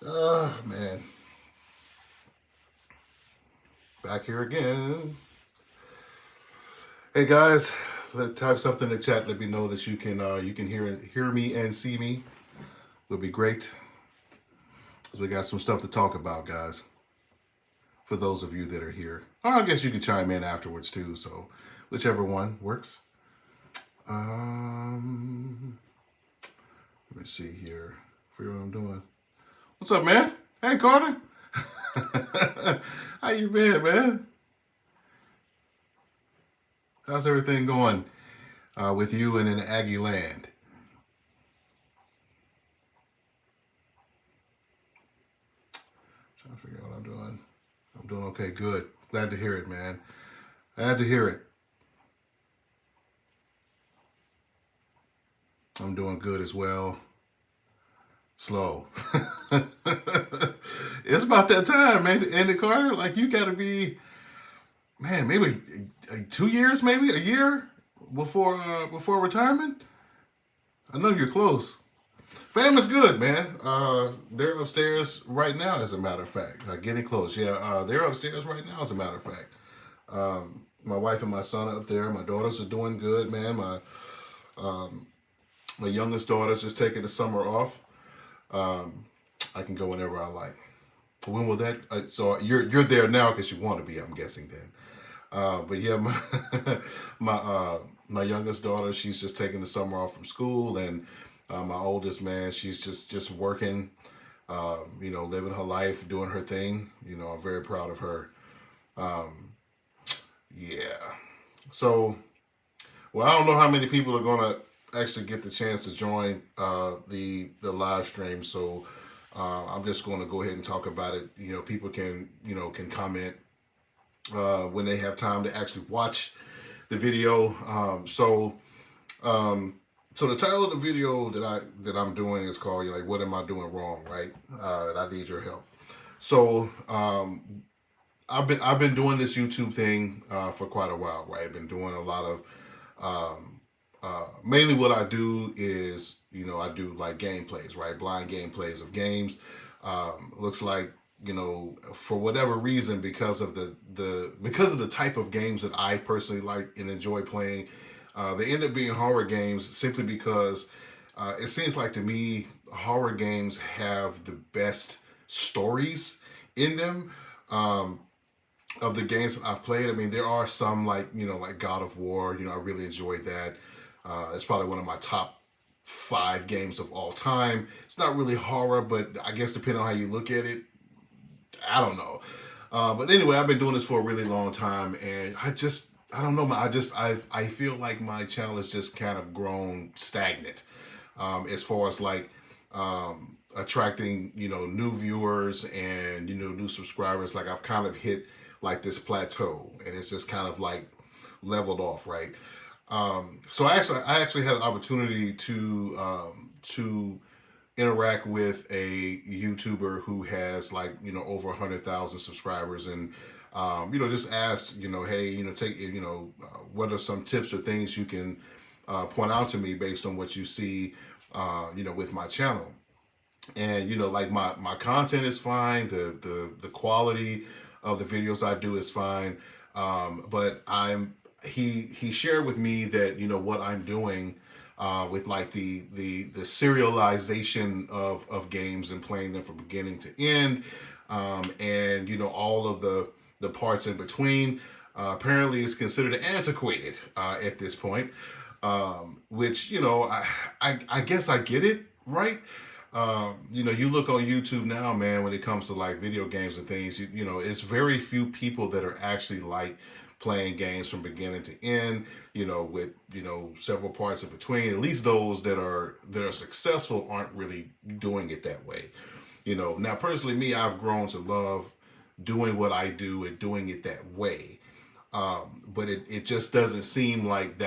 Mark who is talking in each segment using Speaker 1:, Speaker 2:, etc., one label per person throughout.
Speaker 1: Man. Back here again. Hey guys, type something in the chat. Let me know that you can hear me and see me. Would be great. Cause we got some stuff to talk about, guys. For those of you that are here, or I guess you can chime in afterwards too. So whichever one works. Um, Let me see here. Figure what I'm doing. What's up, man? Hey, Carter. How you been, man? How's everything going with you and in Aggie land? Trying to figure out what I'm doing. I'm doing okay. Good. Glad to hear it, man. Glad to hear it. I'm doing good as well. Slow. It's about that time, man. Andy Carter, like you got to be, man. Maybe 2 years, maybe a year before retirement. I know you're close. Fam is good, man. They're upstairs right now, as a matter of fact. Getting close. Yeah, they're upstairs right now, as a matter of fact. My wife and my son are up there. My daughters are doing good, man. Um, my youngest daughter's just taking the summer off. I can go whenever I like. When will that? So you're there now because you want to be. I'm guessing then. But yeah, my youngest daughter, she's just taking the summer off from school, and my oldest man, she's just working, living her life, doing her thing. I'm very proud of her. Um, yeah. So, well, I don't know how many people are gonna actually get the chance to join the live stream. So I'm just going to go ahead and talk about it. People can comment when they have time to actually watch the video. So the title of the video that I'm doing is called like, what am I doing wrong, right? And I need your help. So I've been doing this YouTube thing for quite a while, right? I've been doing a lot of mainly what I do is I do like gameplays, right? Blind gameplays of games. Looks like for whatever reason, because of the type of games that I personally like and enjoy playing, they end up being horror games simply because it seems like to me horror games have the best stories in them. Of the games that I've played, I mean, there are some like God of War. I really enjoyed that. It's probably one of my top 5 games of all time. It's not really horror, but I guess depending on how you look at it, I don't know. But anyway, I've been doing this for a really long time, and I don't know. I feel like my channel has just kind of grown stagnant as far as like attracting new viewers and new subscribers. Like I've kind of hit like this plateau, and it's just kind of like leveled off, right? So I actually had an opportunity to interact with a YouTuber who has like over 100,000 subscribers, and just asked hey, take what are some tips or things you can point out to me based on what you see with my channel. And like my content is fine, the quality of the videos I do is fine, but he shared with me that what I'm doing with like the serialization of games and playing them from beginning to end, and all of the parts in between, apparently is considered antiquated at this point, which I guess I get it, right? You look on YouTube now, man, when it comes to like video games and things, it's very few people that are actually like playing games from beginning to end, with, several parts in between. At least those that are successful aren't really doing it that way. Now personally, me, I've grown to love doing what I do and doing it that way. But it just doesn't seem like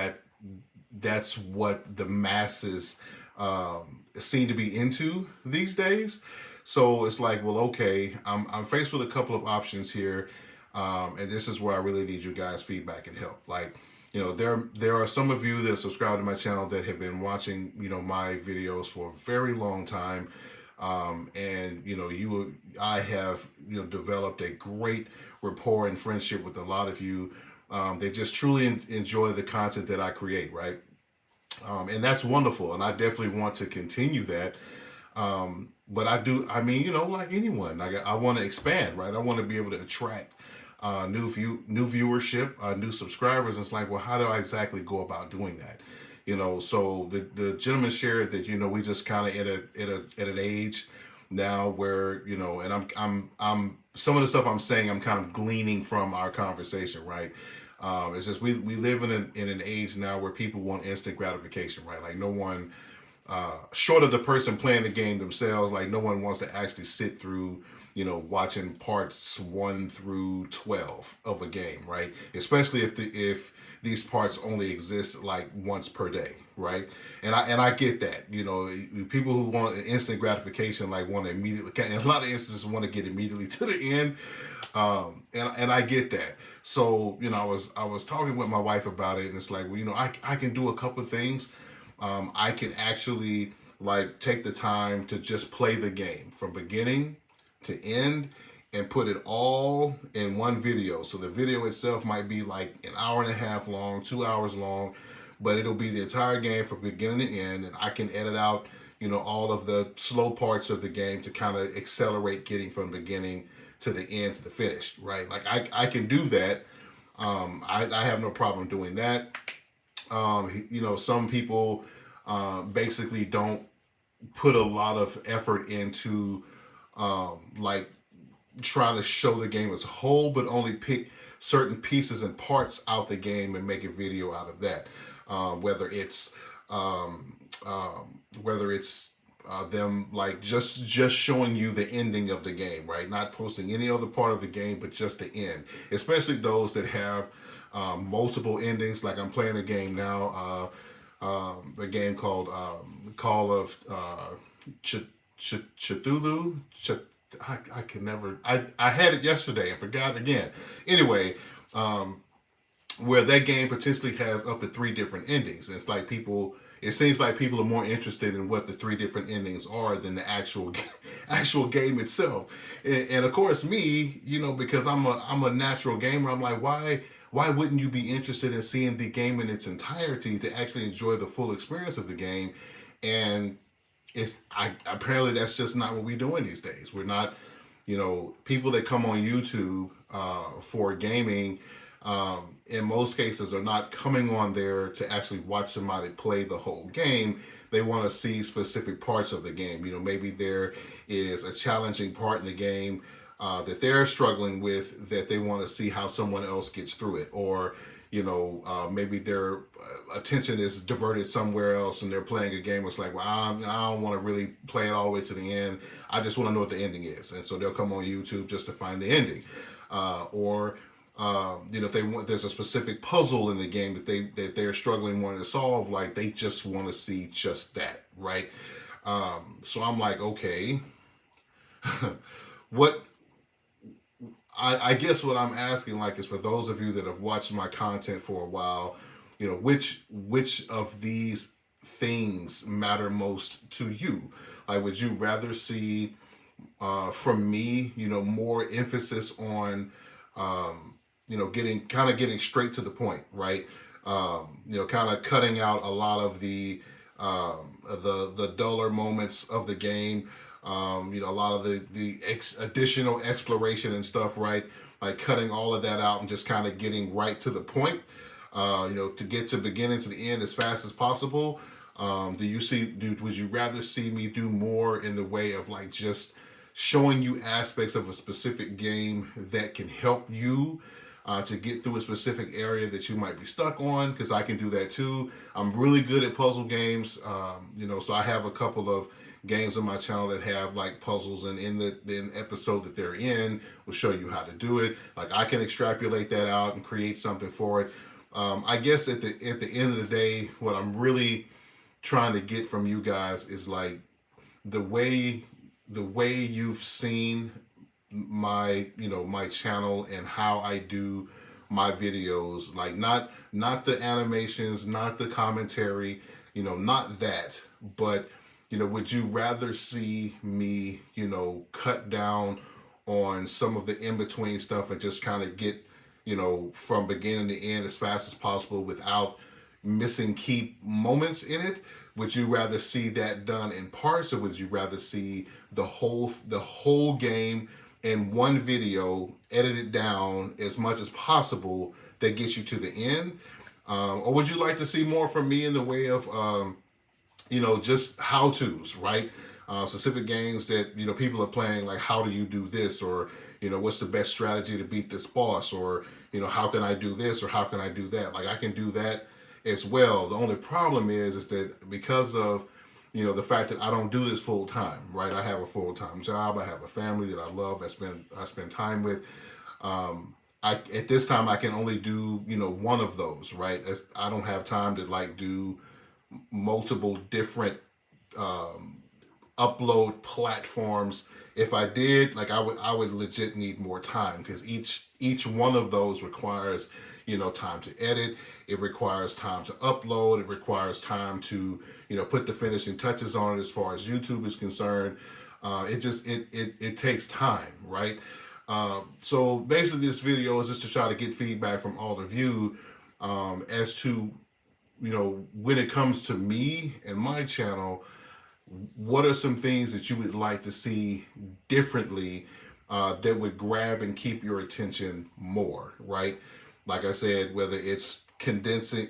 Speaker 1: that's what the masses seem to be into these days. So it's like, well, okay, I'm faced with a couple of options here, and this is where I really need you guys' feedback and help. Like, there are some of you that are subscribed to my channel that have been watching my videos for a very long time. And I have developed a great rapport and friendship with a lot of you. They just truly enjoy the content that I create, right? And that's wonderful, and I definitely want to continue that. But I mean, like anyone, like I want to expand, right? I want to be able to attract new viewership, new subscribers. And it's like, well, how do I exactly go about doing that? So the gentleman shared that we just kind of at an age now where and I'm some of the stuff I'm saying I'm kind of gleaning from our conversation, right? It's just we live in an age now where people want instant gratification, right? Like no one, short of the person playing the game themselves, like no one wants to actually sit through, watching parts 1 through 12 of a game, right? Especially if these parts only exist like once per day, right? And I get that, people who want instant gratification like want to immediately, in a lot of instances, want to get immediately to the end. And I get that. So I was talking with my wife about it, and it's like, well, I can do a couple of things. I can actually like take the time to just play the game from beginning to end and put it all in one video. So the video itself might be like an hour and a half long, 2 hours long, but it'll be the entire game from beginning to end, and I can edit out all of the slow parts of the game to kind of accelerate getting from the beginning to the end to the finish, right? Like I can do that. I have no problem doing that. Some people basically don't put a lot of effort into like trying to show the game as a whole, but only pick certain pieces and parts out the game and make a video out of that. Whether it's them like just showing you the ending of the game, right? Not posting any other part of the game, but just the end. Especially those that have multiple endings. Like I'm playing a game now, a game called Call of Cthulhu. I can never. I had it yesterday and forgot again. Anyway, where that game potentially has up to 3 different endings. And it's like people. It seems like people are more interested in what the 3 different endings are than the actual game itself. And of course, me, because I'm a natural gamer, I'm like, why wouldn't you be interested in seeing the game in its entirety to actually enjoy the full experience of the game? And apparently that's just not what we're doing these days. We're not, people that come on YouTube for gaming. In most cases are not coming on there to actually watch somebody play the whole game. They want to see specific parts of the game. Maybe there is a challenging part in the game that they're struggling with that they want to see how someone else gets through it. Or, maybe their attention is diverted somewhere else and they're playing a game. It's like, well, I don't want to really play it all the way to the end. I just want to know what the ending is. And so they'll come on YouTube just to find the ending. Or if they want, there's a specific puzzle in the game that they're struggling wanting to solve, like they just want to see just that, right? So I'm like, okay, what I guess what I'm asking like is for those of you that have watched my content for a while, which of these things matter most to you? Like, would you rather see from me, more emphasis on getting straight to the point, right? Kind of cutting out a lot of the duller moments of the game. A lot of the additional exploration and stuff, right? Like cutting all of that out and just kind of getting right to the point. To get to beginning to the end as fast as possible. Would you rather see me do more in the way of like just showing you aspects of a specific game that can help you to get through a specific area that you might be stuck on? Because I can do that too. I'm really good at puzzle games. So I have a couple of games on my channel that have like puzzles, and in the episode that they're in will show you how to do it. Like I can extrapolate that out and create something for it. I guess at the end of the day, what I'm really trying to get from you guys is like the way you've seen my my channel and how I do my videos, like not the animations, not the commentary, not that, but would you rather see me, cut down on some of the in-between stuff and just kind of get, from beginning to end as fast as possible without missing key moments in it? Would you rather see that done in parts, or would you rather see the whole game in one video, edited down as much as possible that gets you to the end? Or would you like to see more from me in the way of just how to's, right? Specific games that, people are playing, like, how do you do this? Or, what's the best strategy to beat this boss? Or, how can I do this? Or how can I do that? Like, I can do that as well. The only problem is that because of, the fact that I don't do this full time, right? I have a full time job. I have a family that I love. I spend time with. At this time I can only do, one of those, right? I don't have time to like do multiple different upload platforms. If I did, like, I would legit need more time, because each one of those requires, time to edit. It requires time to upload. It requires time to, put the finishing touches on it as far as YouTube is concerned. It takes time, right? So basically this video is just to try to get feedback from all of you as to, when it comes to me and my channel, what are some things that you would like to see differently that would grab and keep your attention more, right? Like I said, whether it's condensing,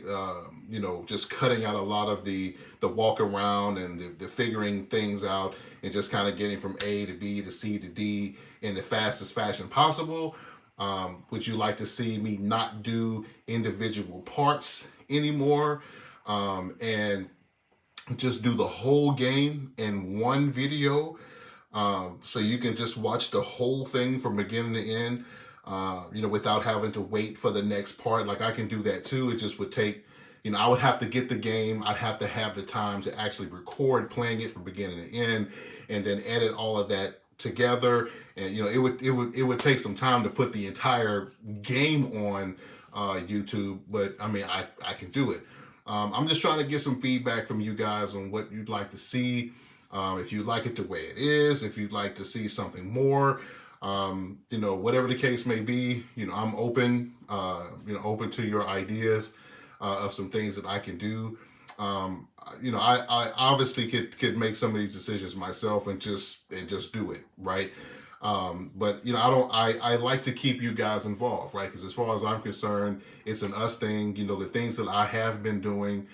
Speaker 1: just cutting out a lot of the walk around and the figuring things out, and just kind of getting from A to B to C to D in the fastest fashion possible. Would you like to see me not do individual parts anymore, and just do the whole game in one video, so you can just watch the whole thing from beginning to end, without having to wait for the next part? Like, I can do that too. It just would take, I would have to get the game. I'd have to have the time to actually record playing it from beginning to end, and then edit all of that together. And it would take some time to put the entire game on YouTube. But I mean, I can do it. I'm just trying to get some feedback from you guys on what you'd like to see. If you like it the way it is, if you'd like to see something more, whatever the case may be, I'm open, open to your ideas of some things that I can do. I obviously could make some of these decisions myself and just do it, right? But I like to keep you guys involved, right? Because as far as I'm concerned, it's an us thing. The things that I have been doing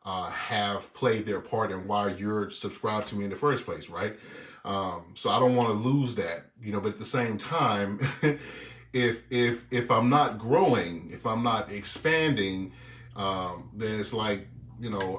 Speaker 1: have played their part in why you're subscribed to me in the first place, right? So I don't want to lose that, but at the same time, if I'm not growing, if I'm not expanding, then it's like,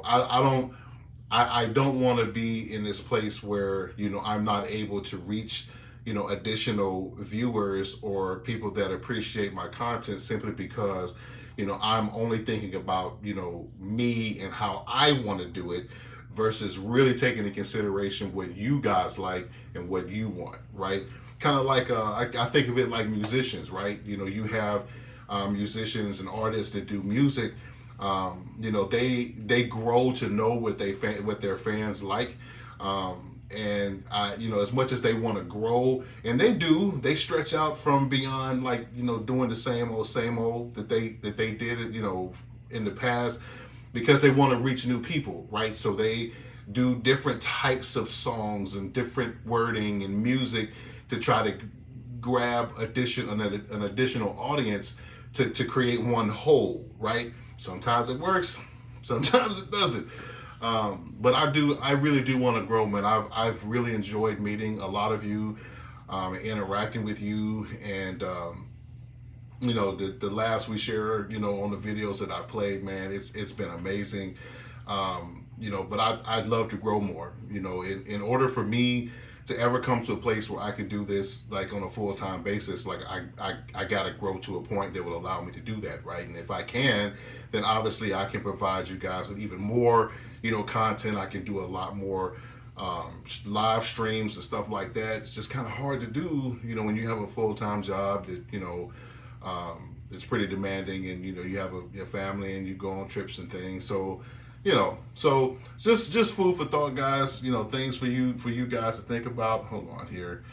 Speaker 1: I don't want to be in this place where, I'm not able to reach, additional viewers or people that appreciate my content, simply because, I'm only thinking about, me and how I want to do it, versus really taking into consideration what you guys like and what you want, right? Kind of like, I think of it like musicians, right? You have musicians and artists that do music. They grow to know what their fans like, and as much as they want to grow, and they stretch out from beyond, like, doing the same old that they did, in the past, because they want to reach new people, right? So they do different types of songs and different wording and music to try to grab an additional audience to create one whole, right? Sometimes it works, sometimes it doesn't. But I really do want to grow, man. I've really enjoyed meeting a lot of you, interacting with you, and the laughs we share, on the videos that I've played, man, it's been amazing. But I'd love to grow more. In order for me to ever come to a place where I could do this like on a full-time basis, like I gotta grow to a point that will allow me to do that, right? And if I can, then obviously I can provide you guys with even more, content. I can do a lot more live streams and stuff like that. It's just kind of hard to do, when you have a full-time job that, it's pretty demanding, and you have a family and you go on trips and things. So So just food for thought, guys. Things for you guys to think about. Hold on here.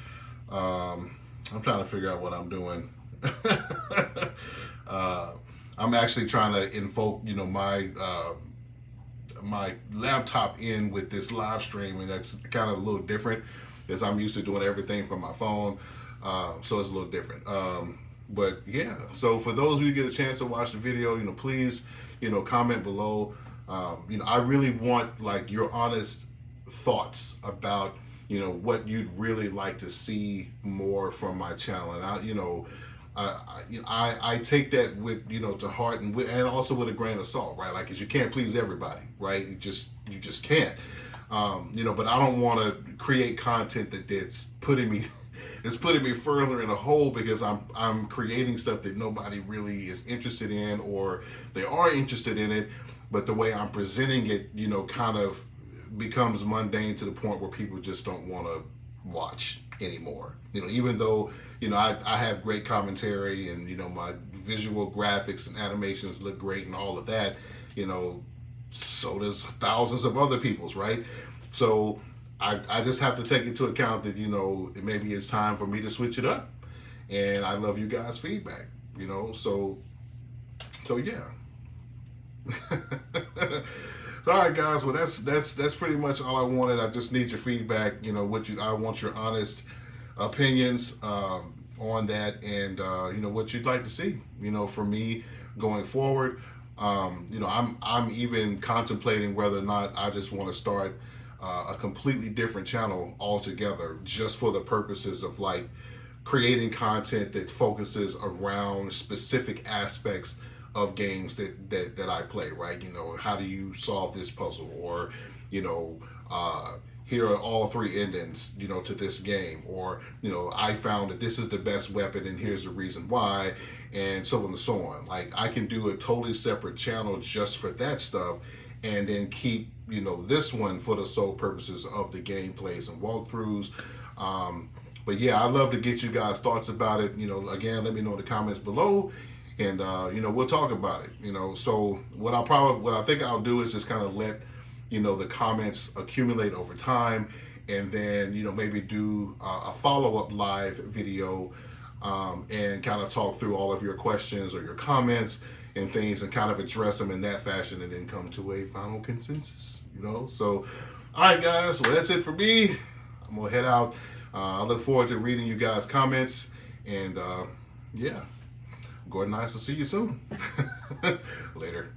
Speaker 1: I'm trying to figure out what I'm doing. uh, I'm actually trying to invoke, my laptop in with this live stream, and that's kind of a little different because I'm used to doing everything from my phone. So it's a little different. But yeah, so for those of you who get a chance to watch the video, please, comment below. I really want like your honest thoughts about, what you'd really like to see more from my channel. And I take that with, to heart, and also with a grain of salt, right? Like, 'cause you can't please everybody, right? You just can't. But I don't want to create content that's putting me it's putting me further in a hole, because I'm creating stuff that nobody really is interested in, or they are interested in it, but the way I'm presenting it, kind of becomes mundane to the point where people just don't want to watch anymore. Even though, I have great commentary, and, my visual graphics and animations look great and all of that, so does thousands of other people's, right? So I just have to take into account that, maybe it's time for me to switch it up. And I love you guys' feedback, so yeah. All right, guys. Well, that's pretty much all I wanted. I just need your feedback. I want your honest opinions on that, and what you'd like to see. For me going forward. I'm even contemplating whether or not I just want to start a completely different channel altogether, just for the purposes of like creating content that focuses around specific aspects of games that I play, right? How do you solve this puzzle? Or, here are all 3 endings, to this game. Or, I found that this is the best weapon and here's the reason why, and so on and so on. Like, I can do a totally separate channel just for that stuff, and then keep, this one for the sole purposes of the gameplays and walkthroughs. But yeah, I'd love to get you guys' thoughts about it. Again, let me know in the comments below, and we'll talk about it. So what I think I'll do is just kind of let the comments accumulate over time, and then maybe do a follow-up live video, and kind of talk through all of your questions or your comments and things, and kind of address them in that fashion, and then come to a final consensus. So all right, guys, well, that's it for me. I'm gonna head out. I look forward to reading you guys' comments, and yeah, Gordon, nice to see you soon. Later.